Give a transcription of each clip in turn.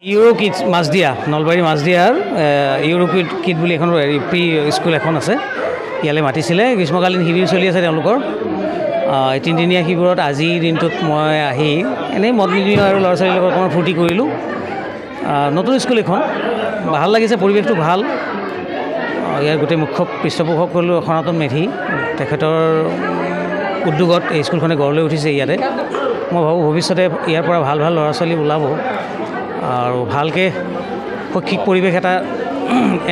euro Kids Machdia Nalbari মাছদিয়াৰ Euro Kid বুলি এখন প্ৰি স্কুল এখন আছে ইয়ালৈ মাতিছিলে গ্ৰীষ্মকালীন শিবিৰ চলি আছে তেওঁলোকৰ তিনিদিনীয়া শিবিৰত আজিৰ দিনটোত মই আহি এনেই মত নিদিওঁ আৰু ল'ৰা ছোৱালীৰ লগত অকণমান ফূৰ্তি কৰিলোঁ নতুন স্কুল এখন ভাল লাগিছে পৰিৱেশটো ভাল ইয়াৰ গোটেই মুখ্য পৃষ্ঠপোষক হ'ল সনাতন মেধি তেখেতৰ উদ্যোগত এই স্কুলখনে গঢ় লৈ উঠিছে ইয়াতে মই ভাবোঁ ভৱিষ্যতে ইয়াৰ পৰা ভাল ভাল ল'ৰা ছোৱালী ওলাব আৰু ভালকৈ শৈক্ষিক পৰিৱেশ এটা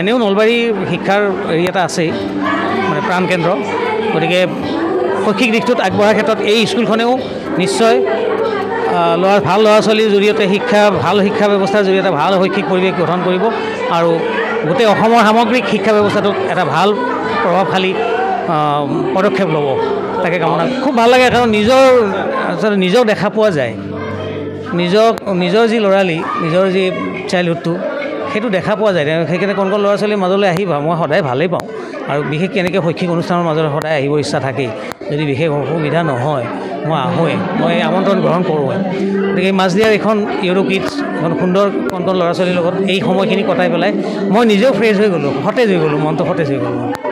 এনেও নলবাৰী শিক্ষাৰ হেৰি এটা আছেই মানে প্ৰাণকেন্দ্ৰ গতিকে শৈক্ষিক দিশটোত আগবঢ়াৰ ক্ষেত্ৰত এই স্কুলখনেও নিশ্চয় ভাল ল'ৰা ছোৱালীৰ জৰিয়তে ভাল শিক্ষা ব্যৱস্থাৰ জৰিয়তে ভাল শৈক্ষিক পৰিৱেশ গঠন কৰিব আৰু গোটেই অসমৰ সামগ্ৰিক শিক্ষা ব্যৱস্থাটোত এটা ভাল প্ৰভাৱশালী পদক্ষেপ ল'ব তাকে কামনা খুব ভাল লাগে কাৰণ নিজক দেখা পোৱা যায় নিজৰ যি ল'ৰালি নিজৰ যি চাইল্ডহুডটো সেইটো দেখা পোৱা যায় সেইকাৰণে কণ ল'ৰা ছোৱালীৰ মাজলৈ আহিবা মই সদায় ভালেই পাওঁ আৰু বিশেষ কেনেকৈ শৈক্ষিক অনুষ্ঠানৰ মাজত সদায় আহিবৰ ইচ্ছা থাকেই যদি বিশেষ অসুবিধা নহয় মই আহোঁৱেই মই আমন্ত্ৰণ গ্ৰহণ কৰোঁৱেই গতিকে মাছদিয়াৰ এইখন ইউৰো কিডছ এখন সুন্দৰ কণ ল'ৰা ছোৱালীৰ লগত এই সময়খিনি কটাই পেলাই মই নিজেও ফ্ৰেছ হৈ গ'লোঁ সতেজ হৈ গ'লোঁ মনটো সতেজ হৈ গ'লোঁ